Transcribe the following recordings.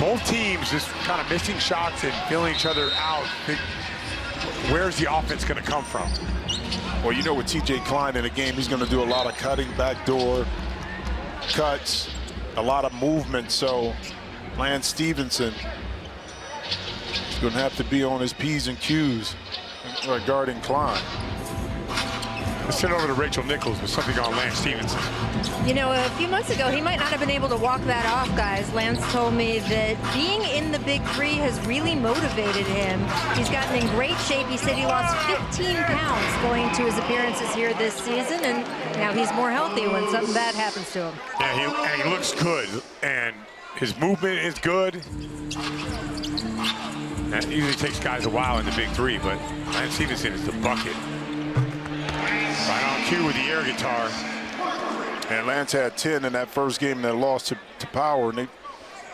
both teams just kind of missing shots and feeling each other out. Where's the offense going to come from? Well, you know, with T.J. Klein in the game, he's going to do a lot of cutting, backdoor cuts, a lot of movement. So Lance Stephenson is going to have to be on his P's and Q's regarding Klein. Let's send over to Rachel Nichols with something on Lance Stephenson. You know, a few months ago, he might not have been able to walk that off, guys. Lance told me that being in the Big Three has really motivated him. He's gotten in great shape. He said he lost 15 pounds going to his appearances here this season, and now he's more healthy when something bad happens to him. Yeah, and he looks good, and his movement is good. That usually takes guys a while in the Big Three, but Lance Stephenson is the bucket. Right on cue with the air guitar. And Lance had 10 in that first game that lost to Power. And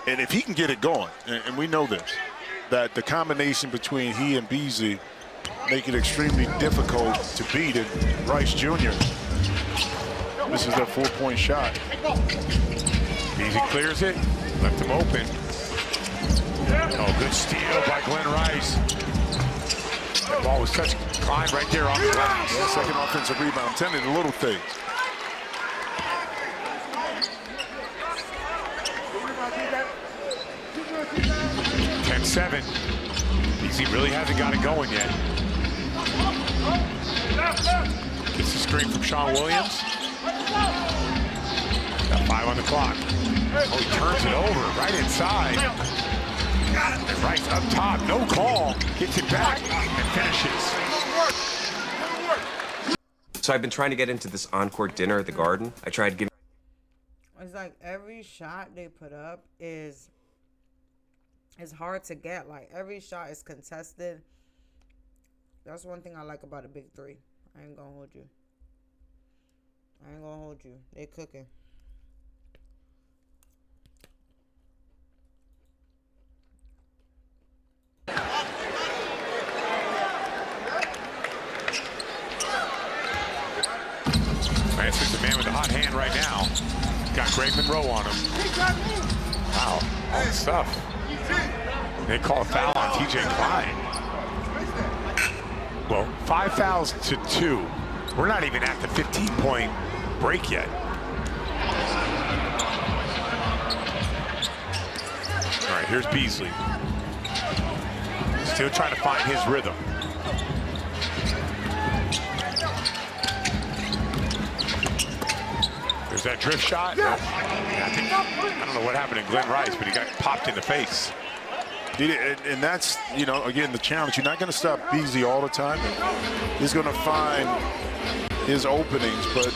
if he can get it going, and we know this, that the combination between he and Beasley make it extremely difficult to beat. And Rice Jr., this is their 4-point shot. Beasley clears it, left him open. Oh, good steal by Glenn Rice. That ball was such climb right there on the glass. Second offensive rebound. I'm telling you, the little things. Seven. Beasley really hasn't got it going yet. Gets the screen from Sean Williams. Got 5 on the clock. Oh, he turns it over right inside. And right up top, no call. Gets it back and finishes. So I've been trying to get into this on-court dinner at the Garden. I tried giving. It's like every shot they put up is hard to get. Like every shot is contested. That's one thing I like about the Big Three. I ain't gonna hold you. They cooking. Lance is the man with the hot hand right now. Got Greg Monroe on him. Wow, all this stuff. They call a foul on T.J. Klein. Well, 5 fouls to 2. We're not even at the 15-point break yet. All right, here's Beasley. Still trying to find his rhythm. There's that drift shot. I don't know what happened to Glenn Rice, but he got popped in the face. And that's, you know, again, the challenge. You're not going to stop Beasley all the time. He's going to find his openings, but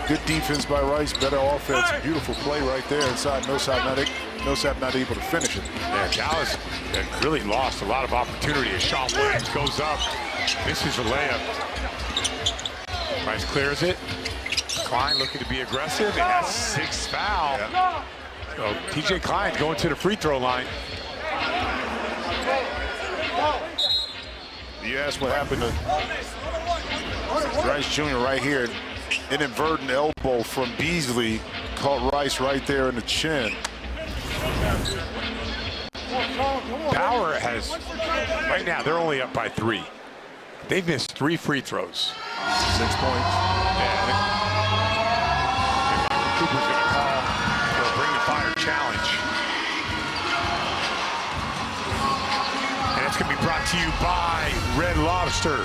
good defense by Rice, better offense, beautiful play right there inside. Millsap not able to finish it. Yeah, Dallas had really lost a lot of opportunity as Sean Williams goes up. This is a layup. Rice clears it. Klein looking to be aggressive, and that's 6th foul. Yeah. So T.J. Klein going to the free throw line. You asked what happened to Rice Jr. right here. An inverted elbow from Beasley caught Rice right there in the chin. Power has, right now, they're only up by 3. They've missed 3 free throws. 6 points. Yeah. Cooper's going to call for a bring the fire challenge. And it's going to be brought to you by Red Lobster.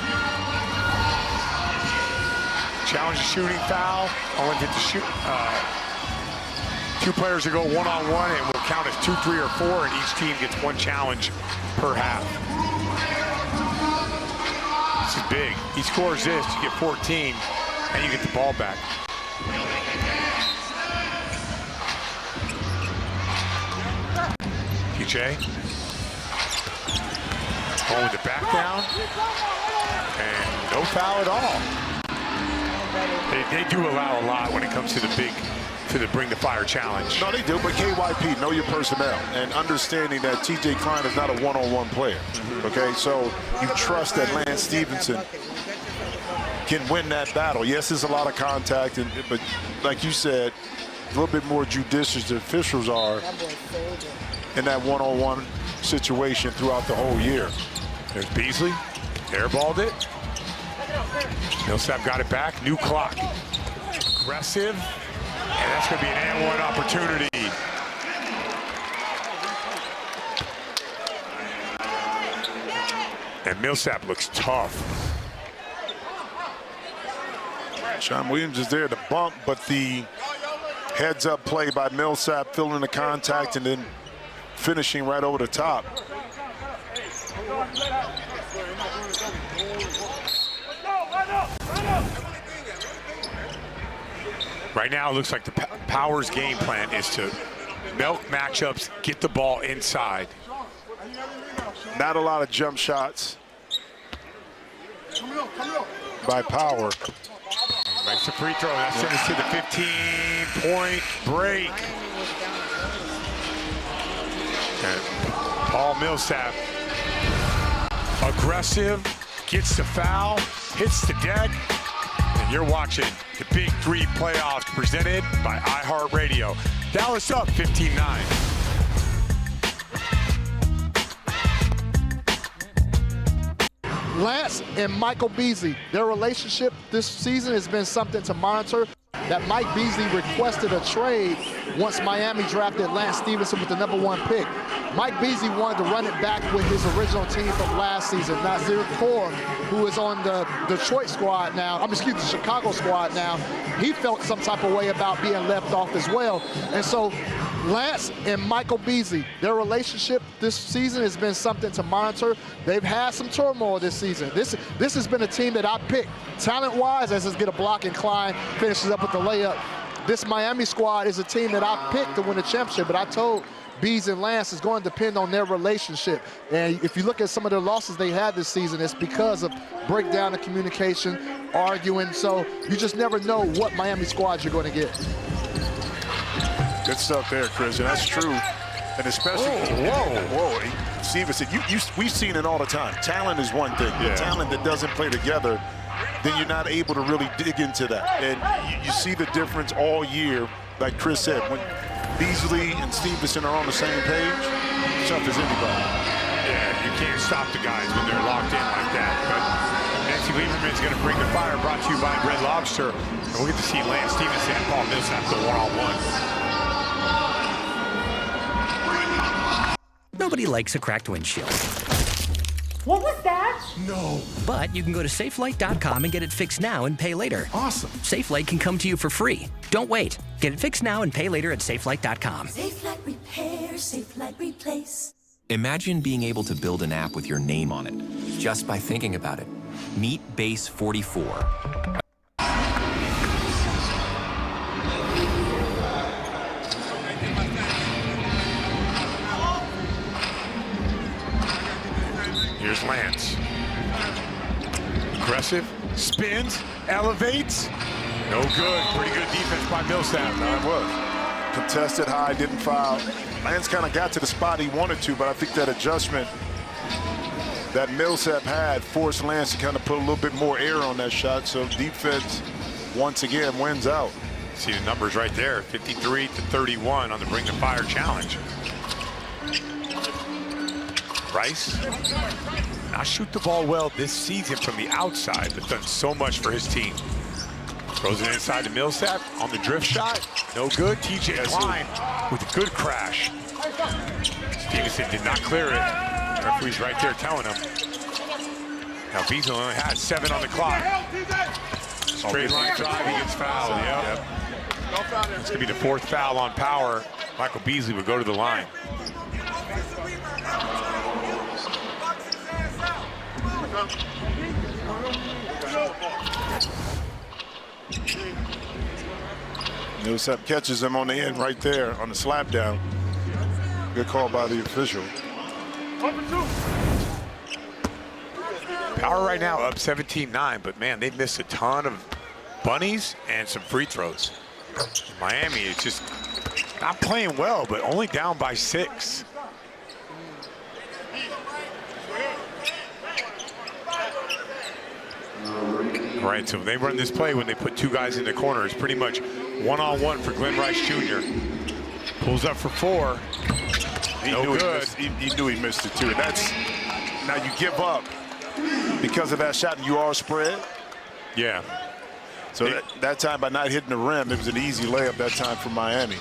Challenge a shooting foul. Only get to shoot. 2 players to go one-on-one, and will count as 2, 3, or 4, and each team gets 1 challenge per half. This is big. He scores this, you get 14, and you get the ball back. TJ. Going with the back down. And no foul at all. They do allow a lot when it comes to the bring the fire challenge. No, they do, but KYP, know your personnel, and understanding that T.J. Klein is not a one-on-one player. Okay, so you trust that Lance Stephenson can win that battle. Yes, there's a lot of contact, but like you said, a little bit more judicious the officials are. in that one-on-one situation throughout the whole year. There's Beasley, airballed it. Millsap got it back, new clock. Aggressive, and that's gonna be an and one opportunity. And Millsap looks tough. Sean Williams is there to bump, but the heads-up play by Millsap, filling the contact and then finishing right over the top. Right now, it looks like the Powers game plan is to milk matchups, get the ball inside. Not a lot of jump shots by Power. Makes the free throw. That sends us to the 15-point break. And Paul Millsap, aggressive, gets the foul, hits the deck. And you're watching the Big Three playoffs presented by iHeartRadio. Dallas up 15-9. Lance and Michael Beasley, their relationship this season has been something to monitor. That Mike Beasley requested a trade once Miami drafted Lance Stephenson with the #1 pick. Mike Beasley wanted to run it back with his original team from last season. Nazir Kaur, who is on the Detroit squad now, the Chicago squad now, he felt some type of way about being left off as well. And so Lance and Michael Beasley, their relationship this season has been something to monitor. They've had some turmoil this season. This has been a team that I picked talent-wise, as let's get a block and Klein finishes up with the layup. This Miami squad is a team that I picked to win the championship, but I told Bees and Lance is going to depend on their relationship. And if you look at some of the losses they had this season, it's because of breakdown of communication, arguing. So you just never know what Miami squad you're going to get. Good stuff there, Chris, and that's true. And especially, whoa, Stephenson, we've seen it all the time. Talent is one thing. The talent that doesn't play together, then you're not able to really dig into that. And you see the difference all year, like Chris said, when Beasley and Stephenson are on the same page, tough as anybody. Yeah, you can't stop the guys when they're locked in like that. But Nancy Lieberman's going to bring the fire, brought to you by Red Lobster. And we'll get to see Lance Stephenson and Paul Millsap go one-on-one. Nobody likes a cracked windshield. What was that? No. But you can go to SafeLight.com and get it fixed now and pay later. Awesome. SafeLight can come to you for free. Don't wait. Get it fixed now and pay later at SafeLight.com. SafeLight repair, SafeLight replace. Imagine being able to build an app with your name on it, just by thinking about it. Meet Base 44. Here's Lance. Aggressive, spins, elevates. No good. Pretty good defense by Millsap. No, it was. Contested high, didn't foul. Lance kind of got to the spot he wanted to, but I think that adjustment that Millsap had forced Lance to kind of put a little bit more air on that shot. So defense, once again, wins out. See the numbers right there, 53-31 on the Bring the Fire challenge. Rice, not shoot the ball well this season from the outside, but done so much for his team. Throws it inside to Millsap on the drift shot. No good. TJ Klein with a good crash. Stephenson did not clear it. Referee's right there telling him. Now Beasley only has 7 on the clock. Straight line drive, he gets fouled. Yep. It's gonna be the 4th foul on Power. Michael Beasley would go to the line. Millsap catches him on the end right there on the slap down. Good call by the official. Power right now up 17-9, but man, they've missed a ton of bunnies and some free throws. Miami is just not playing well, but only down by 6. All right, so they run this play when they put 2 guys in the corner. It's pretty much one-on-one for Glenn Rice Jr. Pulls up for 4. He No knew good. He knew he missed it too. And that's now you give up because of that shot and you are spread. Yeah. So that time by not hitting the rim, it was an easy layup that time for Miami.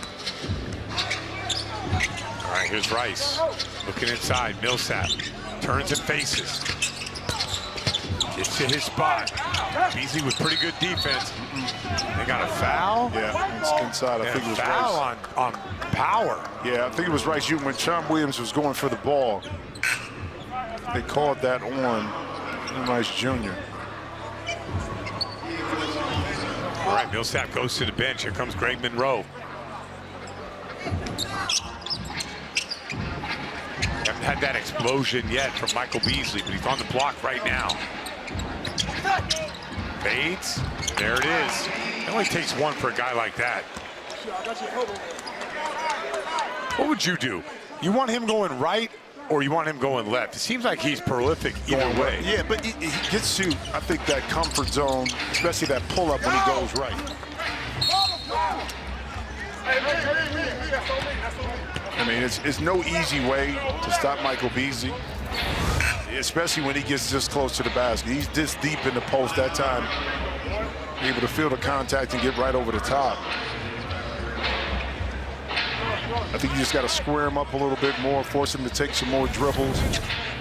All right, here's Rice. Looking inside, Millsap. Turns and faces. Gets to his spot. Beasley with pretty good defense. They got a foul? Yeah, it's inside. I think it was foul Rice. on Power. Yeah, I think it was Rice. When Sean Williams was going for the ball, they called that on Rice Jr. All right, Millsap goes to the bench. Here comes Greg Monroe. Haven't had that explosion yet from Michael Beasley, but he's on the block right now. Fades. There it is. It only takes one for a guy like that. What would you do? You want him going right or you want him going left? It seems like he's prolific either way. Yeah, but he gets to, I think, that comfort zone, especially that pull-up when he goes right. I mean, it's no easy way to stop Michael Beasley, especially when he gets this close to the basket. He's this deep in the post that time, able to feel the contact and get right over the top. I think you just got to square him up a little bit more, force him to take some more dribbles.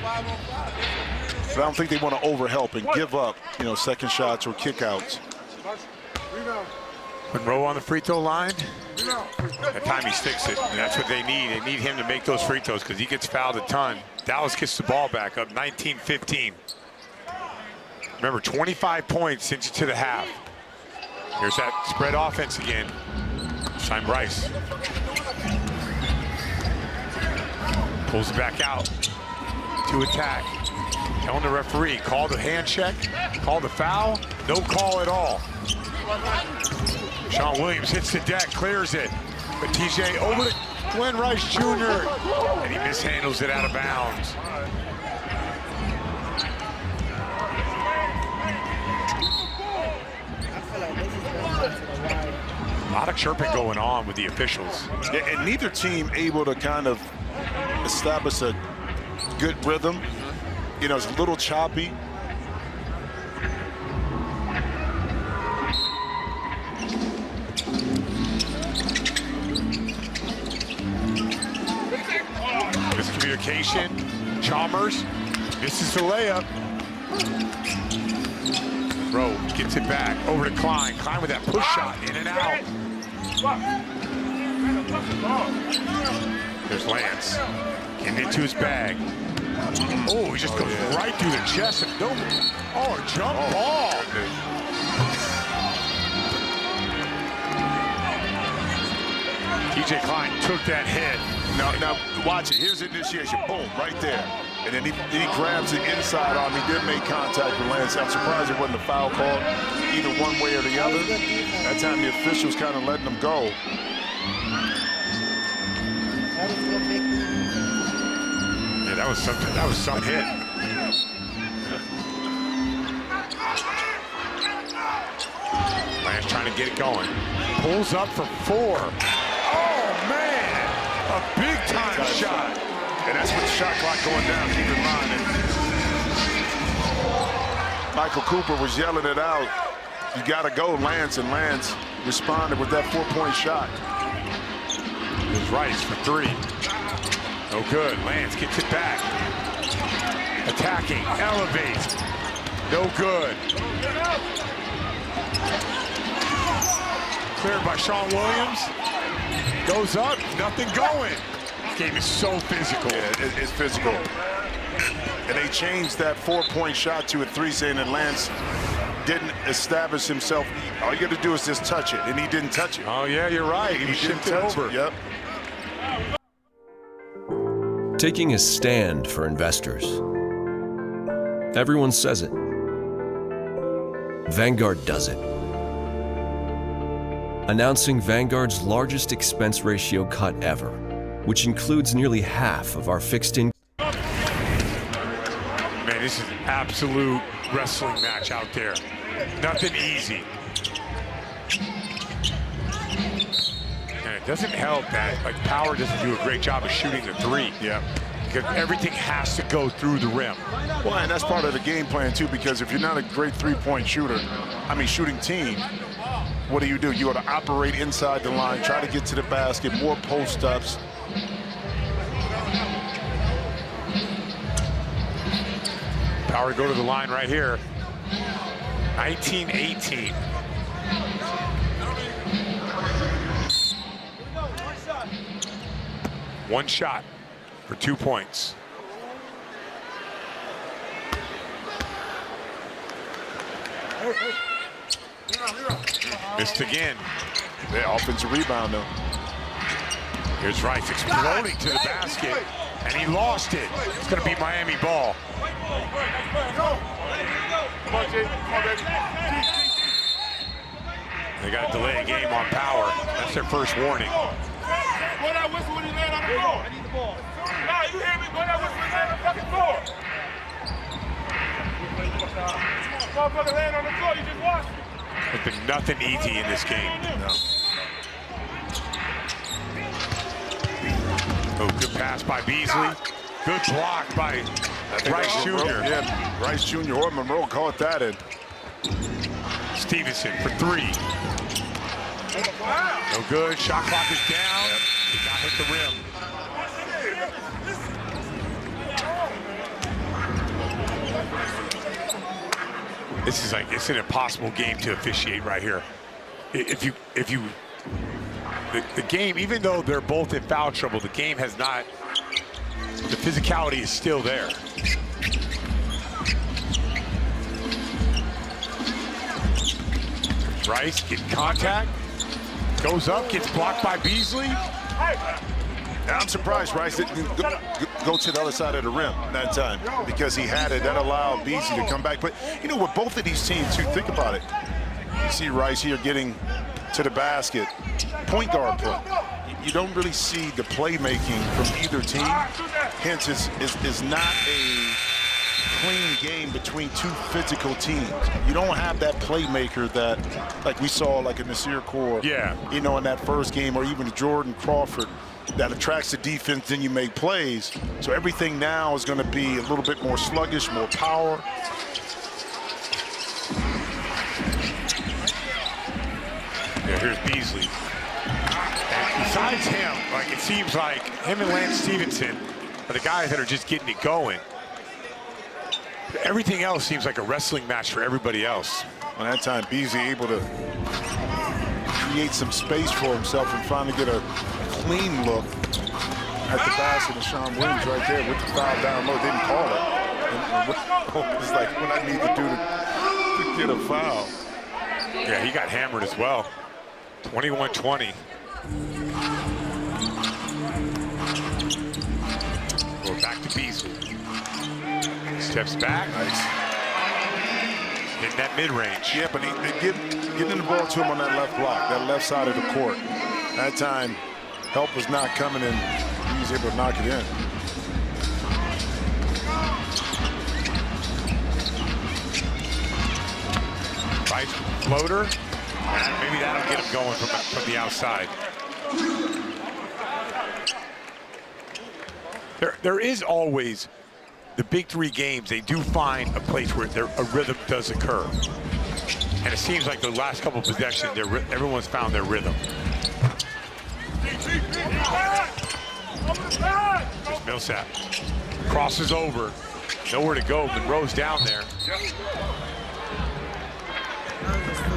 But I don't think they want to overhelp and give up, second shots or kickouts. Monroe on the free throw line. That time he sticks it, and that's what they need. They need him to make those free throws because he gets fouled a ton. Dallas gets the ball back up 19-15. Remember, 25 points sends you to the half. Here's that spread offense again. Shine Rice. Pulls it back out to attack. Telling the referee, call the hand check, call the foul, no call at all. Sean Williams hits the deck, clears it. But TJ over to Glenn Rice Jr. And he mishandles it out of bounds. A lot of chirping going on with the officials. Yeah, and neither team able to kind of establish a good rhythm. It's a little choppy. Miscommunication. Chalmers misses the layup. Rowe gets it back over to Klein. Klein with that push shot, in and out. There's Lance getting into his bag. Oh, he just goes right through the chest. And a jump ball. TJ Klein took that hit. Now watch it. Here's the initiation. Boom, right there. And then he grabs the inside arm. He did make contact with Lance. I'm surprised it wasn't a foul call either one way or the other. That time the officials kind of letting them go. Yeah, that was some hit. Lance trying to get it going. Pulls up for 4. Oh, man! A big-time shot. And that's with the shot clock going down, keep in mind. And Michael Cooper was yelling it out. You got to go, Lance. And Lance responded with that 4-point shot. Here's Rice for 3. No good. Lance gets it back. Attacking. Elevates. No good. Cleared by Sean Williams. Goes up. Nothing going. This game is so physical. Yeah, it's physical. And they changed that 4-point shot to a 3, saying that Lance didn't establish himself. All you got to do is just touch it, and he didn't touch it. Oh, yeah, you're right. He shifted over. Yep. Taking a stand for investors. Everyone says it. Vanguard does it. Announcing Vanguard's largest expense ratio cut ever, which includes nearly half of our fixed income. Man, this is an absolute wrestling match out there. Nothing easy. And doesn't help that like Power doesn't do a great job of shooting the three. Yeah. Because everything has to go through the rim. Well, and that's part of the game plan, too, because if you're not a great three-point shooting team, what do? You got to operate inside the line, try to get to the basket, more post-ups. Power go to the line right here. 19-18. One shot for 2 points. Missed again. Yeah, offensive rebound, though. Here's Rice exploding to the basket, and he lost it. It's going to be Miami ball. They got to delay a game on Power. That's their first warning. Go that whistle when he land on the floor. I need the ball. Nah, you hear me? Go that whistle when he land on the fucking floor. Motherfucker land on the floor, you just watched it. There's been nothing easy in this game. No. Oh, good pass by Beasley. Good block by Rice Jr. Yeah, Rice Jr. or Monroe caught that in. Stephenson for three. No good. Shot clock is down. Did not hit the rim. This is like, it's an impossible game to officiate right here. The game, even though they're both in foul trouble, the game has not, the physicality is still there. Rice getting contact, goes up, gets blocked by Beasley. I'm surprised Rice didn't go to the other side of the rim that time because he had it. That allowed Beasley to come back. But, you know, with both of these teams, too, think about it. You see Rice here getting to the basket. Point guard play. You don't really see the playmaking from either team. Hence, it's not a clean game between two physical teams. You don't have that playmaker that, like we saw, like in Nasir Kaur, you know, in that first game, or even Jordan Crawford, that attracts the defense, then you make plays. So everything now is going to be a little bit more sluggish, more power. Yeah, here's Beasley. And besides him, like it seems like him and Lance Stephenson are the guys that are just getting it going. Everything else seems like a wrestling match for everybody else. On that time, Beasley able to create some space for himself and finally get a clean look at the basket. And Sean Williams right there with the foul down low, didn't call it. And it's like what I need to do to get a foul. Yeah, he got hammered as well. 21-20. We're back to Beasley. Steps back. Nice. Hitting that mid-range. Yeah, but getting the ball to him on that left block, that left side of the court. That time, help was not coming in. He was able to knock it in. Rice floater. And maybe that'll get him going from the outside. There is always the big three games. They do find a place where a rhythm does occur, and it seems like the last couple of possessions, everyone's found their rhythm. There's Millsap. Crosses over. Nowhere to go. Monroe's down there.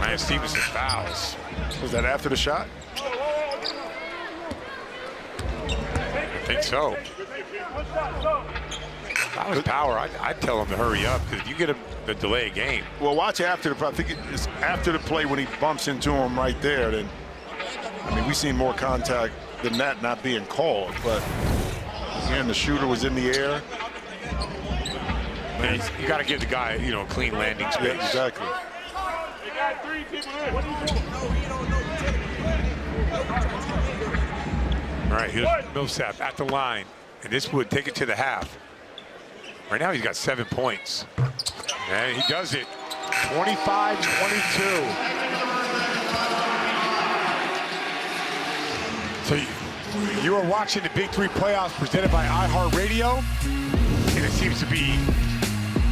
Ryan Stephenson fouls. Was that after the shot? I think so. If I was Power, I'd tell him to hurry up, because if you get him to delay a game. Well, watch after the play. I think it's after the play when he bumps into him right there. Then, I mean, we've seen more contact than that not being called. But again, the shooter was in the air. And you got to give the guy, you know, a clean landing space. Yeah, exactly. All right, here's Millsap at the line, and this would take it to the half. Right now, he's got 7 points, and he does it. 25-22. You are watching the Big Three playoffs presented by iHeartRadio, and it seems to be,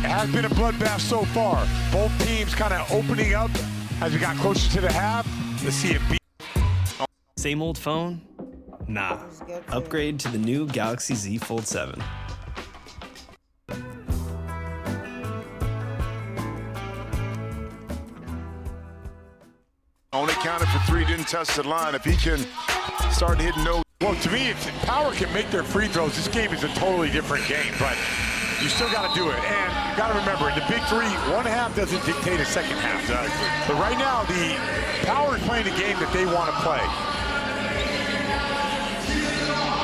it has been a bloodbath so far. Both teams kind of opening up as we got closer to the half. Let's see it. Same old phone? Nah. Upgrade to the new Galaxy Z Fold 7. Only counted for 3, didn't touch the line. If he can start hitting those. Well, to me, if Power can make their free throws, this game is a totally different game, but you still got to do it. And you got to remember, in the Big Three, one half doesn't dictate a second half. But right now, the Power is playing the game that they want to play.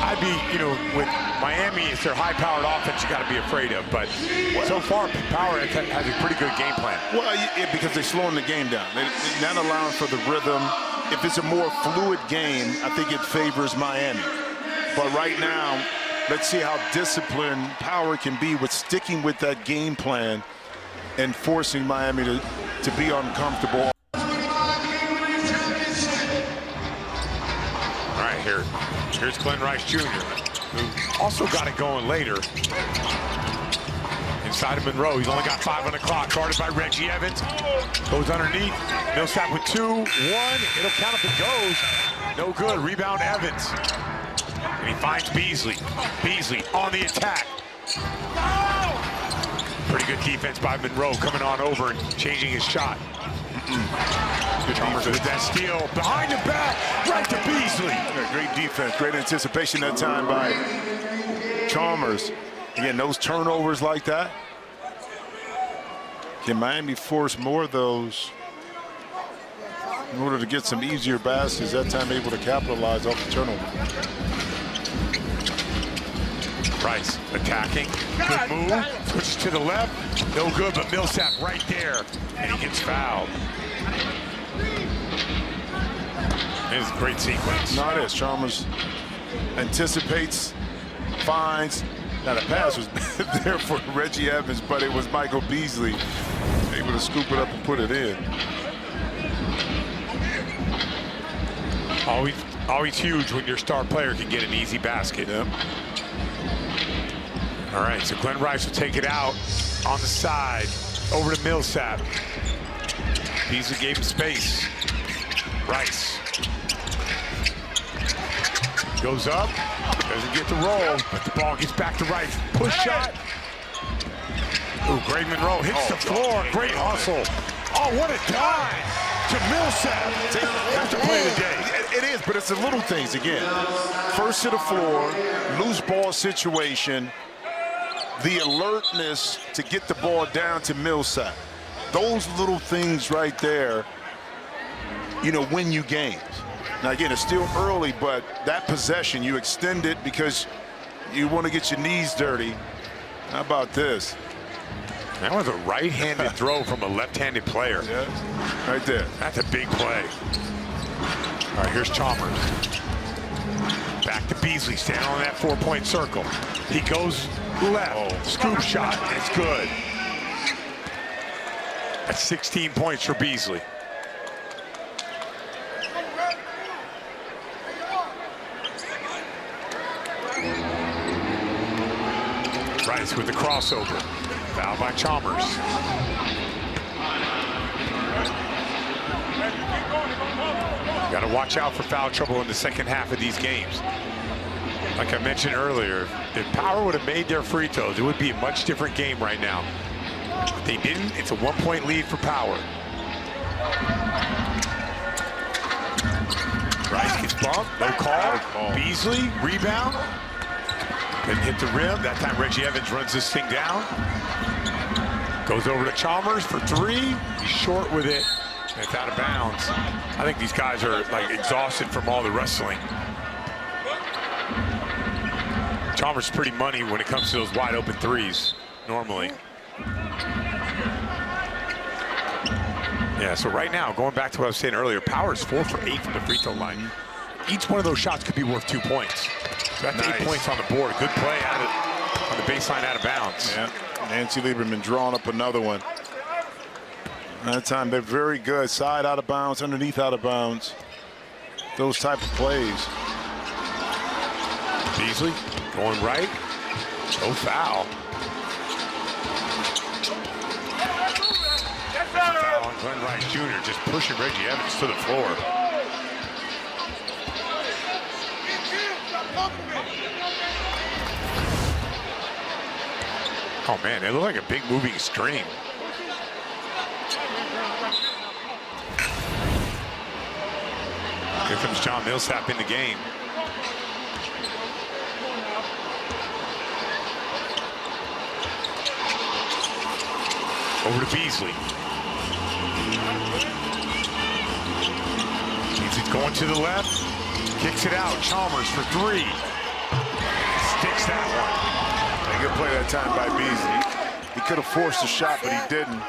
I'd be, with Miami, it's their high-powered offense you got to be afraid of. But so far, Power has a pretty good game plan. Well, because they're slowing the game down. They're not allowing for the rhythm. If it's a more fluid game, I think it favors Miami. But right now, let's see how disciplined Power can be with sticking with that game plan and forcing Miami to be uncomfortable. All right, here's Glenn Rice Jr., who also got it going later. Inside of Monroe, he's only got 5 on the clock. Guarded by Reggie Evans. Goes underneath. Millsap with 2, 1. It'll count if it goes. No good. Rebound Evans. And he finds Beasley. Beasley on the attack. Pretty good defense by Monroe, coming on over and changing his shot. Chalmers with that steal. Behind the back. Right to Beasley. Yeah, great defense. Great anticipation that time by Chalmers. Again, those turnovers like that. Can Miami force more of those in order to get some easier baskets? That time able to capitalize off the turnover. Rice attacking. Good move. Switches to the left. No good, but Millsap right there. And he gets fouled. This is a great sequence. No, it is. Chalmers anticipates, finds. Now, the pass was there for Reggie Evans, but it was Michael Beasley able to scoop it up and put it in. Always huge when your star player can get an easy basket. Yep. All right, so Glenn Rice will take it out on the side, over to Millsap. Beasley gave him space. Rice goes up, doesn't get the roll, but the ball gets back to Rice. Push shot. Ooh, great Monroe hits the floor. Great hustle. Oh, what a dime to Millsap. That's the play of the day. It is, but it's the little things again. First to the floor, loose ball situation, the alertness to get the ball down to Millsap. Those little things right there, win you games. Now, again, it's still early, but that possession, you extend it because you want to get your knees dirty. How about this? That was a right-handed throw from a left-handed player. Yeah, right there. That's a big play. All right, here's Chalmers. Back to Beasley, standing on that 4-point circle. He goes left, scoop shot, and it's good. That's 16 points for Beasley. Rice with the crossover. Foul by Chalmers. Got to watch out for foul trouble in the second half of these games. Like I mentioned earlier, if Power would have made their free throws, it would be a much different game right now. If they didn't, it's a 1-point lead for Power. Rice gets bumped, no call. Beasley, rebound. Didn't hit the rim. That time Reggie Evans runs this thing down. Goes over to Chalmers for 3. He's short with it. It's out of bounds. I think these guys are exhausted from all the wrestling. Chalmers is pretty money when it comes to those wide open threes, normally. Yeah, so right now, going back to what I was saying earlier, Power is 4 for 8 from the free throw line. Each one of those shots could be worth 2 points. So that's nice. 8 points on the board. Good play on the baseline out of bounds. Yeah, Nancy Lieberman drawing up another one. That time they're very good. Side out of bounds, underneath out of bounds. Those type of plays. Beasley going right. No foul. Foul on Glenn Rice Jr. just pushing Reggie Evans to the floor. Oh man, they look like a big moving stream. Here comes John Millsap in the game. Over to Beasley. Beasley's going to the left. Kicks it out. Chalmers for three. Sticks that one. A good play that time by Beasley. He could have forced a shot, but he didn't.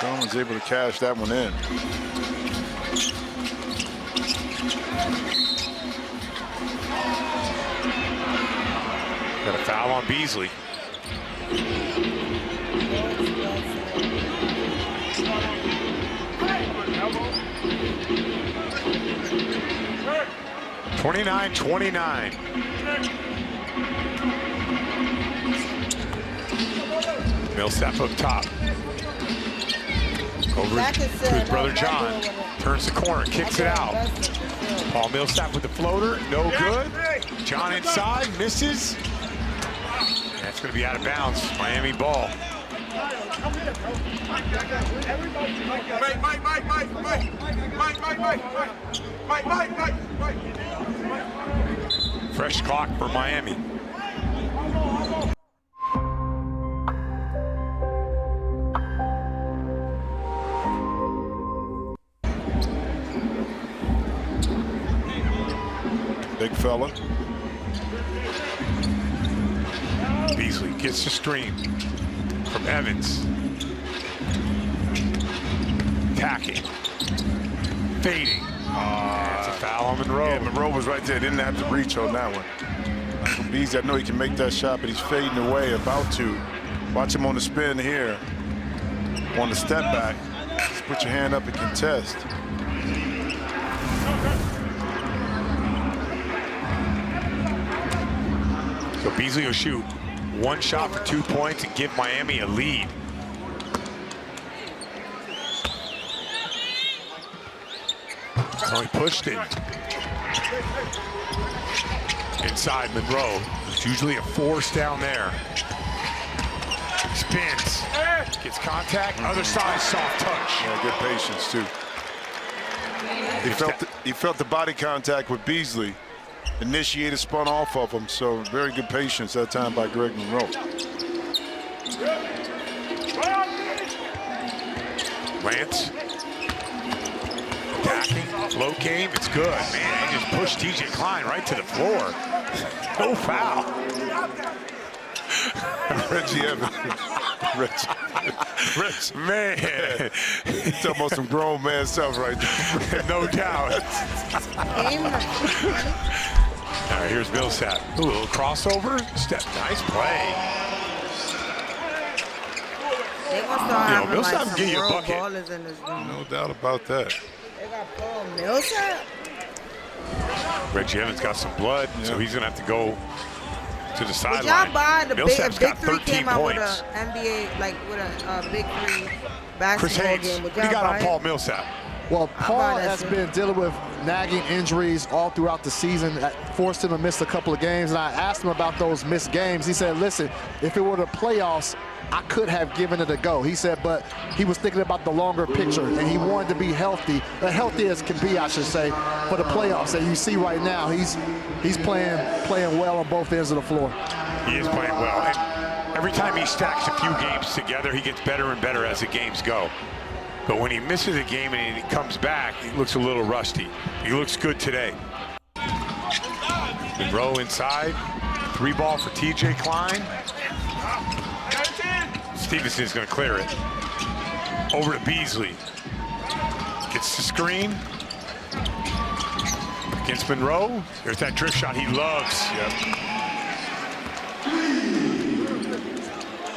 Chalmers able to cash that one in. Got a foul on Beasley. (29-29). Millsap up top. Over to his brother John. Turns the corner, kicks it out. Paul Millsap with the floater, no good. John inside, misses. That's going to be out of bounds. Miami ball. Fresh clock for Miami. Big fella. Beasley gets the screen from Evans. Attacking. Fading. That's a foul on Monroe. Yeah, Monroe was right there. Didn't have to reach on that one. Michael Beasley, I know he can make that shot, but he's fading away, about to. Watch him on the spin here. On the step back. Just put your hand up and contest. So Beasley will shoot one shot for 2 points and give Miami a lead. So he pushed it. Inside Monroe. It's usually a force down there. Spins. Gets contact. Other side, soft touch. Yeah, good patience, too. He felt the body contact with Beasley. Initiated, spun off of him, so very good patience that time by Greg Monroe. Lance. Attacking. Float game. It's good. Man, he just pushed TJ Klein right to the floor. No foul. Reggie Evans. Reggie. Man. He's almost some grown man stuff right there. No doubt. All right, here's Millsap. Ooh, a little crossover. Step. Nice play. Millsap can get you a bucket. No doubt about that. They got Paul Millsap. Reggie Evans got some blood, so he's going to have to go to the sideline. Y'all buy the Millsap's big got three 13 came out points. with a NBA, like with a big three Chris basketball Haynes, game. what do you got on Paul Millsap? Well, Paul has been dealing with nagging injuries all throughout the season. That forced him to miss a couple of games, and I asked him about those missed games. He said, listen, if it were the playoffs, I could have given it a go. He said, but he was thinking about the longer picture, and he wanted to be healthy, healthy as can be, I should say, for the playoffs. And you see right now, he's playing well on both ends of the floor. He is playing well. And every time he stacks a few games together, he gets better and better as the games go. But when he misses a game and he comes back, he looks a little rusty. He looks good today. Monroe inside. 3 ball for TJ Klein. Stephenson's going to clear it. Over to Beasley. Gets the screen. Against Monroe. There's that drift shot he loves. Yep.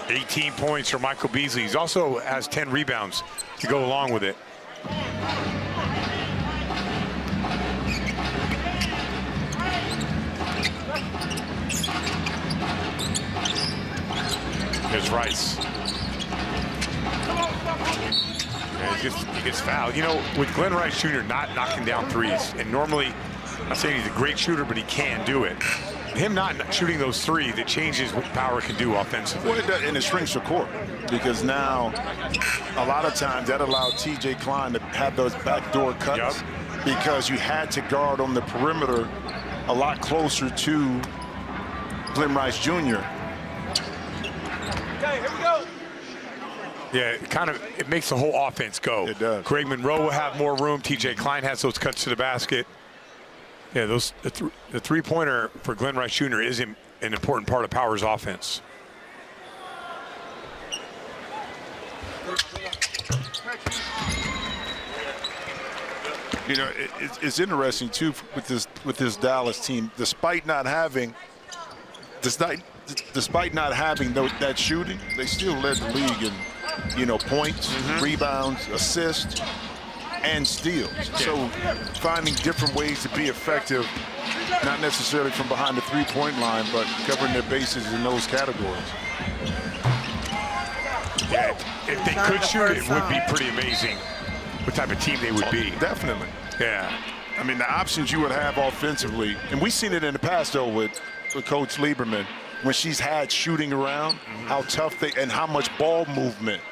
18 points for Michael Beasley. He also has 10 rebounds to go along with it. Here's Rice. And he gets fouled. You know, with Glenn Rice Jr. not knocking down threes, and normally, I'm not saying he's a great shooter, but he can do it. Him not shooting those threes, it changes what Power can do offensively. Well, and it shrinks the court, because now a lot of times that allowed TJ Klein to have those backdoor cuts, because you had to guard on the perimeter a lot closer to Glenn Rice Jr. Okay, here we go. Yeah, it makes the whole offense go. It does. Greg Monroe will have more room. TJ Klein has those cuts to the basket. Yeah, the three-pointer for Glenn Rice Jr. is an important part of Power's offense. You know, it's interesting too with this Dallas team. Despite not having that shooting, they still led the league in, you know, points, rebounds, assists, and steals. So finding different ways to be effective, not necessarily from behind the three-point line, but covering their bases in those categories. Yeah, if they could shoot, it would be pretty amazing what type of team they would be. Definitely. Yeah. I mean, the options you would have offensively, and we've seen it in the past, though, with Coach Lieberman, when she's had shooting around, how tough and how much ball movement.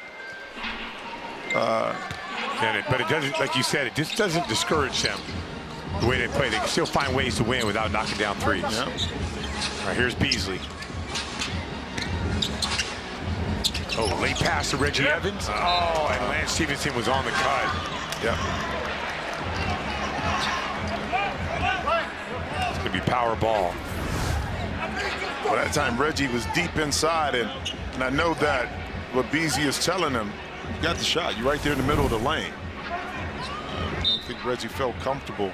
But it doesn't, like you said, it just doesn't discourage them the way they play. They can still find ways to win without knocking down threes. Yeah. All right, here's Beasley. Oh, late pass to Reggie Evans. Oh, and Lance Stephenson was on the cut. Yeah. It's going to be power ball. Well, that time Reggie was deep inside, and I know that what Beasley is telling him, you got the shot. You're right there in the middle of the lane. I don't think Reggie felt comfortable.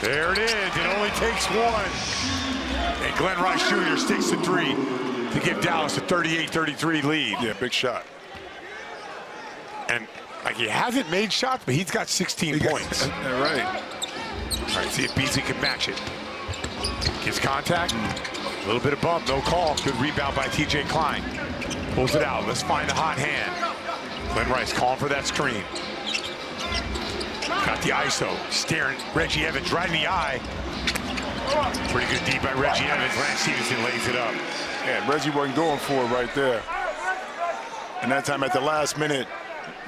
There it is. It only takes one. And Glenn Rice Jr. sticks the three to give Dallas a 38-33 lead. Yeah, big shot. And like, he hasn't made shots, but he's got 16 points. All right. All right, see if Beasley can match it. Gets contact. A little bit of bump, no call. Good rebound by TJ Klein. Pulls it out. Let's find the hot hand. Glenn Rice calling for that screen. Got the ISO. Staring Reggie Evans right in the eye. Pretty good deep by Reggie Evans. Lance Stephenson lays it up. Yeah, Reggie wasn't going for it right there. And that time at the last minute,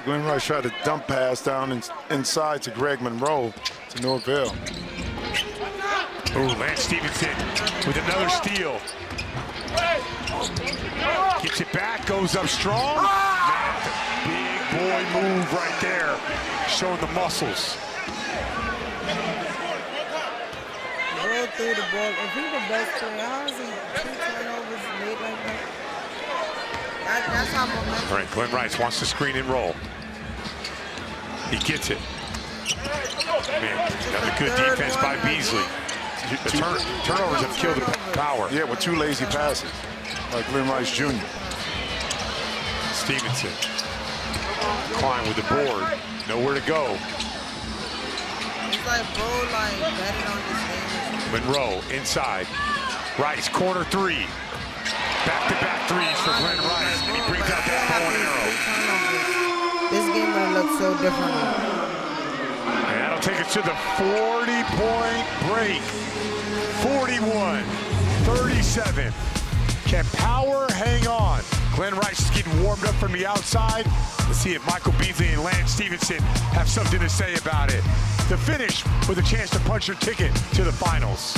Glenn Rice tried a dump pass down inside to Greg Monroe to no avail. Oh, Lance Stephenson with another steal. Gets it back, goes up strong. Man, big boy move right there, showing the muscles. Roll through the ball. If he's the best player, how is he 2 turnovers made like that? That's how momentum. All right, Glenn Rice wants to screen and roll. He gets it. Man, another good defense by Beasley. The turnovers have killed the Power. Yeah, with 2 lazy passes, like Glenn Rice Jr. Stephenson. Klein with the board. Nowhere to go. It's like, bro, like, betting on this game. Monroe inside. Rice, corner 3. Back-to-back threes for Glenn Rice, and he brings out that bow and arrow. This game would have looked so different. And that'll take us to the 40-point break. 41-37. Can Power hang on? Glenn Rice is getting warmed up from the outside. Let's see if Michael Beasley and Lance Stephenson have something to say about it. The finish with a chance to punch your ticket to the finals.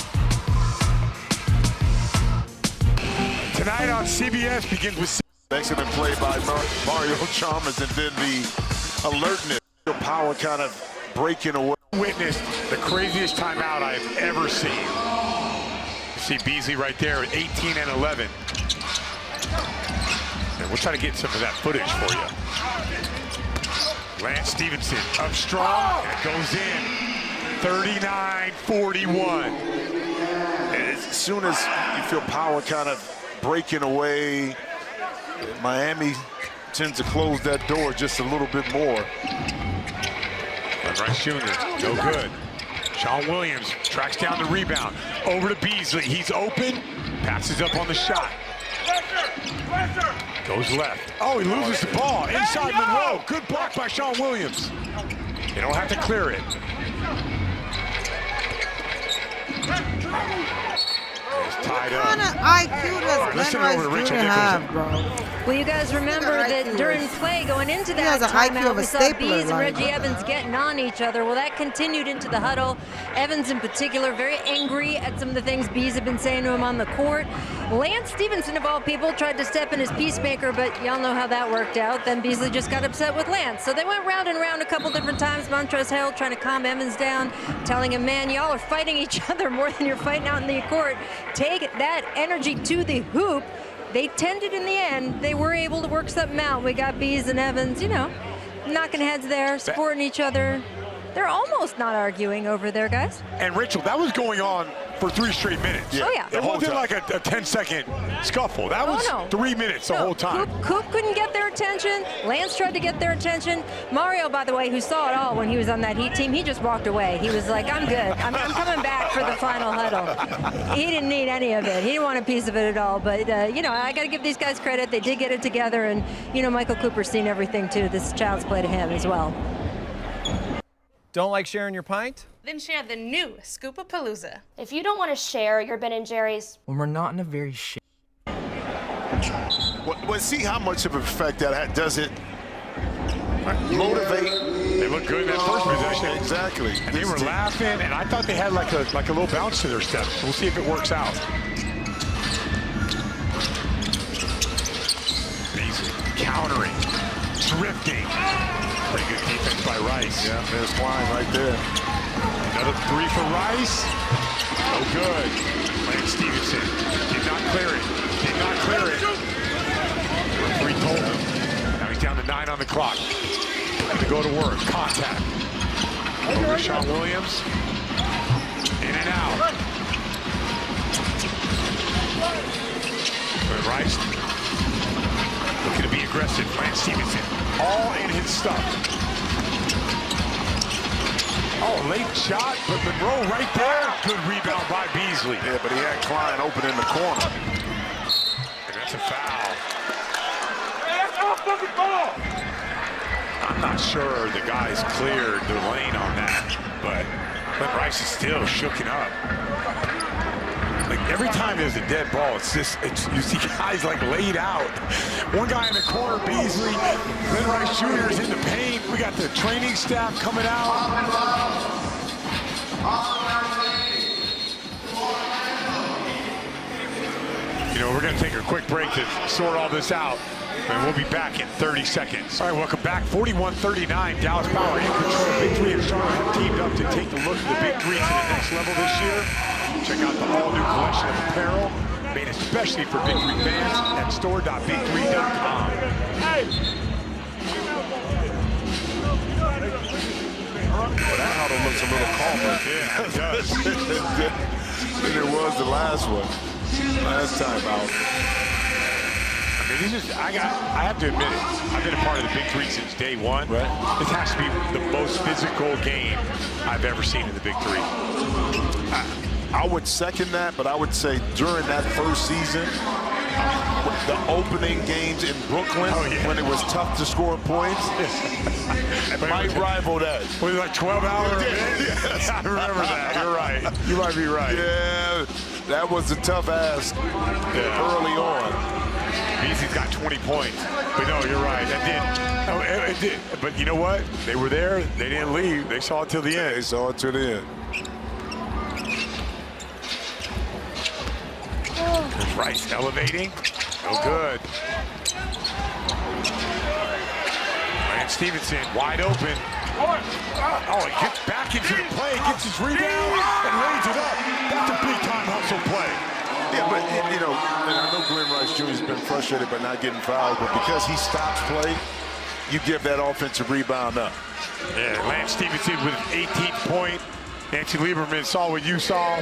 Tonight on CBS begins with... Excellent play by Mario Chalmers, and then the alertness. The Power kind of breaking away. Witnessed the craziest timeout I've ever seen. You see Beasley right there at 18 and 11. And we'll try to get some of that footage for you. Lance Stephenson up strong, and it goes in. 39-41. And as soon as you feel Power kind of breaking away, Miami tends to close that door just a little bit more. Glenn Rice Jr., no good. Sean Williams tracks down the rebound. Over to Beasley. He's open. Passes up on the shot. Goes left. Oh, he loses the ball. Inside Monroe. Good block by Sean Williams. They don't have to clear it. It's tied up. What kind of IQ does Glenn Rice Jr. have, bro? Well, you guys remember that during play going into that timeout, we saw Bees and Reggie Evans getting on each other. Well, that continued into the huddle. Evans in particular, very angry at some of the things Bees have been saying to him on the court. Lance Stephenson, of all people, tried to step in as peacemaker, but y'all know how that worked out. Then Beasley just got upset with Lance. So they went round and round a couple different times. Montrezl Harrell trying to calm Evans down, telling him, man, y'all are fighting each other more than you're fighting out in the court. Take that energy to the hoop. They tended in the end. They were able to work something out. We got Bees and Evans, you know, knocking heads there, supporting each other. They're almost not arguing over there, guys. And Rachel, that was going on for 3 straight minutes. Oh, yeah. It wasn't like a 10-second scuffle. That was 3 minutes the whole time. Coop couldn't get their attention. Lance tried to get their attention. Mario, by the way, who saw it all when he was on that Heat team, he just walked away. He was like, I'm good. I'm coming back for the final huddle. He didn't need any of it. He didn't want a piece of it at all. But, you know, I got to give these guys credit. They did get it together. And, you know, Michael Cooper's seen everything, too. This is child's play to him as well. Don't like sharing your pint? Then share the new Scoop-a-Palooza. If you don't want to share your Ben & Jerry's... When we're not in a very shit... Well, see how much of an effect that does it motivate. They look good in that first possession. Exactly. And they were laughing, and I thought they had like a little bounce to their steps. We'll see if it works out. Beasley countering, drifting. Pretty good defense by Rice. Yeah, there's Klein right there. Another 3 for Rice. No good. Lance Stephenson did not clear it. Did not clear it. Referee told him. Now he's down to 9 on the clock. Have to go to work. Contact. Over to Sean Williams. In and out. But Rice looking to be aggressive. Lance Stephenson all in his stuff. Oh, late shot, but Monroe right there. Good rebound by Beasley. Yeah, but he had Klein open in the corner. And that's a foul. Hey, that's our fucking ball. I'm not sure the guys cleared the lane on that, but Rice is still shooken up. Like every time there's a dead ball, you see guys like laid out. One guy in the corner, Beasley. Glenn Rice Jr. is in the paint. We got the training staff coming out. You know, we're going to take a quick break to sort all this out, and we'll be back in 30 seconds. All right, welcome back. 41-39, Dallas Power in control. Big Three and Charlotte have teamed up to take a look at the Big Three to the next level this year. Check out the all-new collection of apparel made especially for Big Three fans at store.big3.com. Well, that huddle looks a little calmer. Yeah, it does. than it was the last one. Last time out. I mean, this is, I have to admit it. I've been a part of the Big Three since day one. Right. This has to be the most physical game I've ever seen in the Big Three. I would second that, but I would say during that first season, the opening games in Brooklyn, when it was tough to score points, it might rival that. Was it like 12 hours? Yes. I remember that. You're right. You might be right. Yeah, that was a tough ask early on. Beasley's got 20 points. But no, you're right. It did. But you know what? They were there. They didn't leave. They saw it till the end. They saw it till the end. There's Rice elevating. No good. Lance Stephenson wide open. Oh, he gets back into the play, gets his rebound, and lays it up. That's a big-time hustle play. Yeah, but, you know, and I know Glenn Rice Jr. has been frustrated by not getting fouled, but because he stops play, you give that offensive rebound up. Yeah, Lance Stephenson with his 18th point. Nancy Lieberman saw what you saw.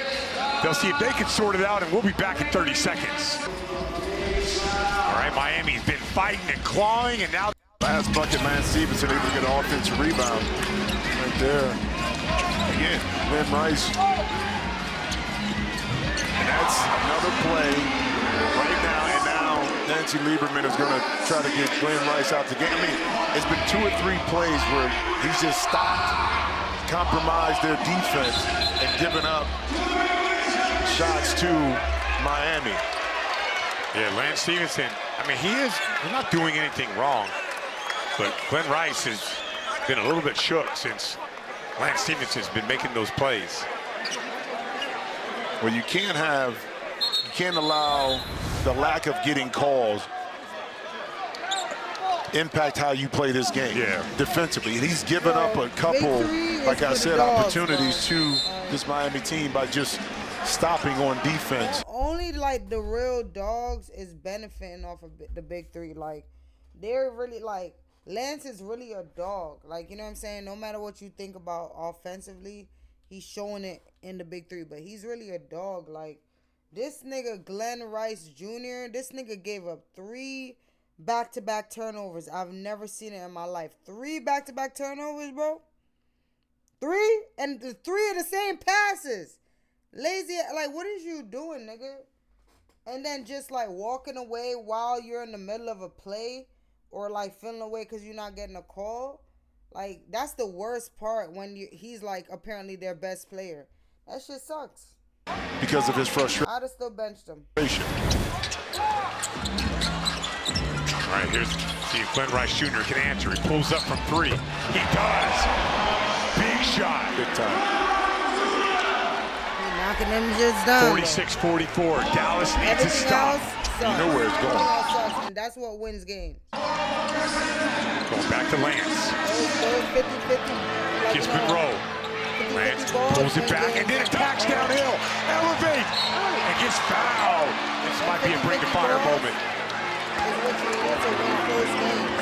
They'll see if they can sort it out, and we'll be back in 30 seconds. All right, Miami's been fighting and clawing, and now... Last bucket, man, Stephenson able to get an offensive rebound right there. again. Glenn Rice. And that's another play right now. And now Nancy Lieberman is going to try to get Glenn Rice out the game. I mean, it's been 2 or 3 plays where he's just stopped, compromised their defense, and given up shots to Miami. Yeah, Lance Stephenson, I mean, he's not doing anything wrong, but Glenn Rice has been a little bit shook since Lance Stephenson's been making those plays. Well, you can't allow the lack of getting calls impact how you play this game defensively. And he's given up a couple, like I said, opportunities to this Miami team by just stopping on defense. Only like the real dogs is benefiting off of the big 3. Like they're really like Lance is really a dog. Like, you know what I'm saying? No matter what you think about offensively, he's showing it in the big 3. But he's really a dog. Like this nigga Glenn Rice Jr. This nigga gave up 3 back-to-back turnovers. I've never seen it in my life. 3 back-to-back turnovers, bro. 3 and the 3 of the same passes. Lazy, like, what is you doing, nigga? And then just, like, walking away while you're in the middle of a play or, like, feeling away because you're not getting a call. Like, that's the worst part when he's, like, apparently their best player. That shit sucks. Because of his frustration. I'd have still benched him. All right, see if Glenn Rice Jr. can answer. He pulls up from 3. He does. Big shot. Big time. Knocking them just down. 46-44. Dallas needs to stop. You know where it's going. And that's what wins games. Going back to Lance. Those 50-50. Gets Monroe. Lance pulls it back and then attacks downhill. Elevate. And gets fouled. This might be a bring to fire moment.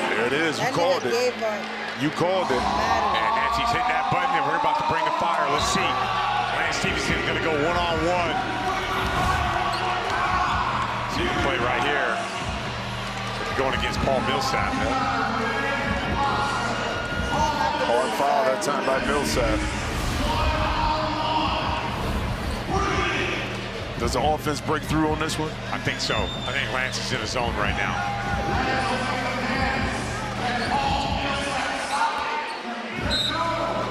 There it is. You called it. You called it. And Nancy's hitting that button, and we're about to bring a fire. Let's see. Lance Stephenson is going to go one-on-one. See the play right here. Going against Paul Millsap. Hard foul that time by Millsap. Does the offense break through on this one? I think so. I think Lance is in his zone right now.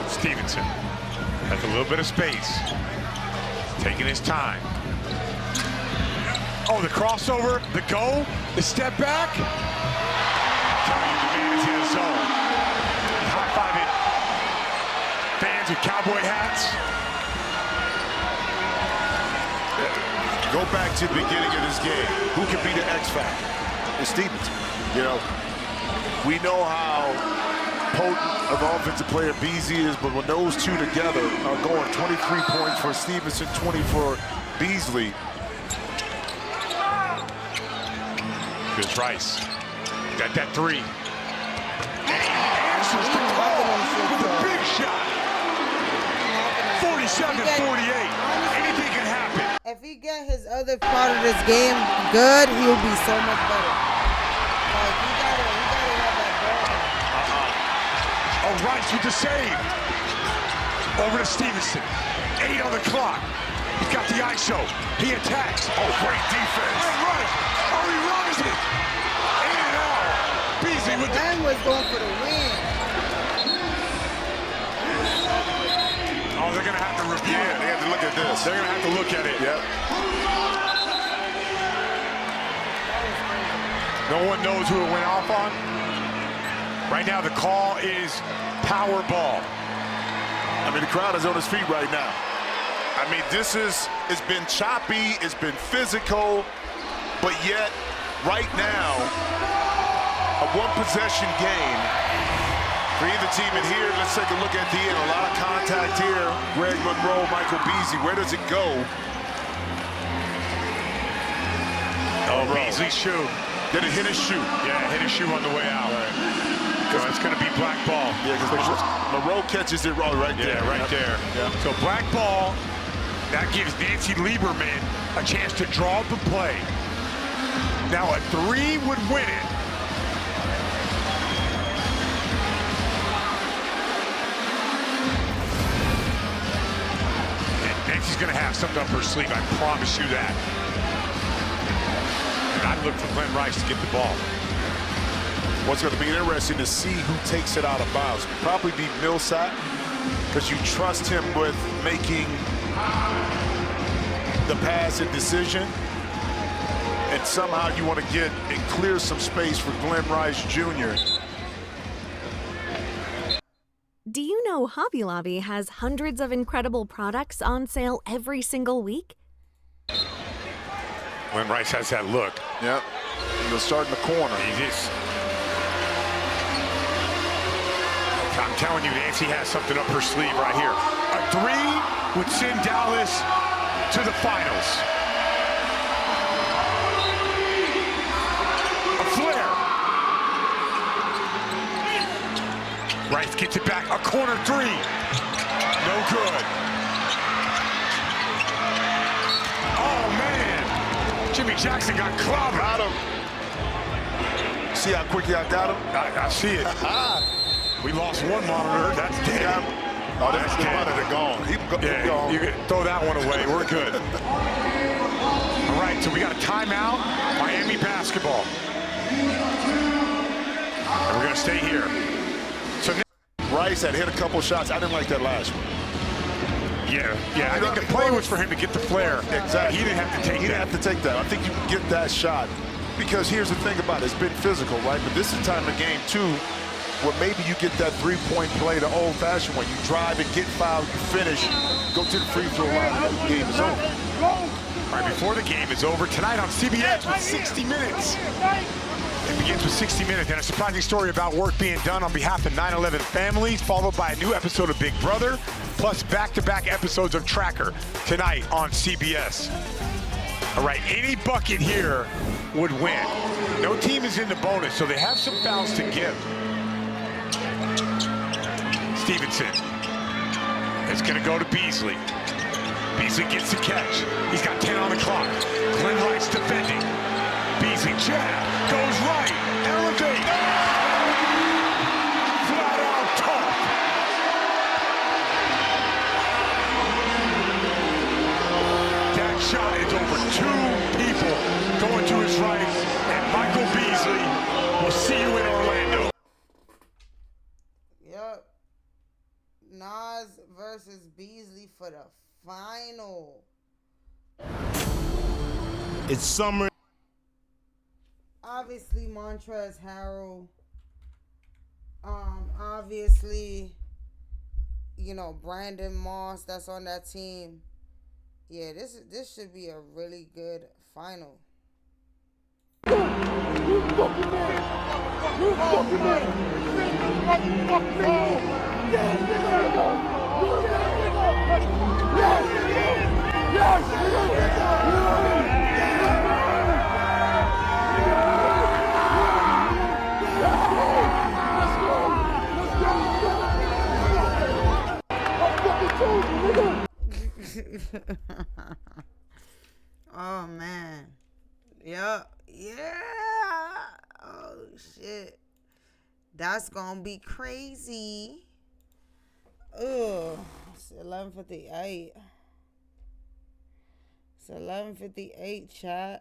Stephenson has a little bit of space. Taking his time. Oh, the crossover, the go, the step back. I'm telling you, the man is in his zone. High-fiving fans with cowboy hats. Go back to the beginning of this game. Who can be the X factor? It's Stephenson. You know, we know how potent of offensive player Beasley is, but when those two together are going 23 points for Stephenson, 20 for Beasley. Here's Rice. Got that 3. And he answers the call with a big shot. 47-48. Anything can happen. If he get his other part of this game good, he'll be so much better. Like, he gotta have that ball. Oh, Rice with the save. Over to Stephenson. 8 on the clock. He's got the ISO. He attacks. Oh, great defense. And Rice. Oh, he runs it. 8 and out. Beasley with the... Man was going for the win. Oh, they're going to have to review it. They have to look at this. They're going to have to look at it. Yep. No one knows who it went off on. Right now, the call is power ball. I mean, the crowd is on his feet right now. I mean, it's been choppy, it's been physical, but yet, right now, a one-possession game for either team. And here, let's take a look at the end. A lot of contact here. Greg Monroe, Michael Beasley. Where does it go? Oh, Beasley's shoe. Did it hit his shoe? Yeah, hit his shoe on the way out. So it's going to be black ball. Yeah, because Monroe catches it right there. Yeah, right there. Yeah. So black ball, that gives Nancy Lieberman a chance to draw the play. Now a 3 would win it. Lancey's going to have something up her sleeve, I promise you that. And I look for Glenn Rice to get the ball. What's going to be interesting to see who takes it out of bounds. Probably be Millsap, because you trust him with making the pass and decision. And somehow you want to get and clear some space for Glenn Rice Jr. Do you know Hobby Lobby has hundreds of incredible products on sale every single week? Glenn Rice has that look. Yep. He'll start in the corner. He just... I'm telling you, Nancy has something up her sleeve right here. A three would send Dallas to the finals. A flare. Rice gets it back. A corner three. No good. Oh, man. Jimmy Jackson got clobbered. Got him. See how quickly I got him? I see it. We lost one monitor. That's dead. Oh, that's the monitor gone. He's gone. You can throw that one away. We're good. All right, so we got a timeout. Miami basketball. And we're going to stay here. So Rice had hit a couple shots. I didn't like that last one. Yeah. I think the play was for him to get the flare. Exactly. He didn't have to take that. He didn't have to take that. I think you can get that shot. Because here's the thing about it. It's been physical, right? But this is the time in the game, too, where maybe you get that three-point play the old-fashioned way. You drive and get fouled, you finish, go to the free throw line, and the game is over. All right, before the game is over, tonight on CBS with 60 Minutes. It begins with 60 Minutes and a surprising story about work being done on behalf of 9/11 families, followed by a new episode of Big Brother, plus back-to-back episodes of Tracker tonight on CBS. All right, any bucket here would win. No team is in the bonus, so they have some fouls to give. Stephenson. It's going to go to Beasley. Beasley gets the catch. He's got 10 on the clock. Glenn Rice defending. Beasley jab. Goes right. Elevate. Flat out tough. That shot is over two people going to his right. And Michael Beasley will see you in Orlando. Yep. Nas versus Beasley for the final. It's summer. Obviously, Montrezl Harrell. Obviously, you know, Brandon Moss that's on that team. Yeah, this should be a really good final. Oh man. Yup. Yeah. Oh shit. That's gonna be crazy. Ugh. It's 11:58. It's 11:58, chat.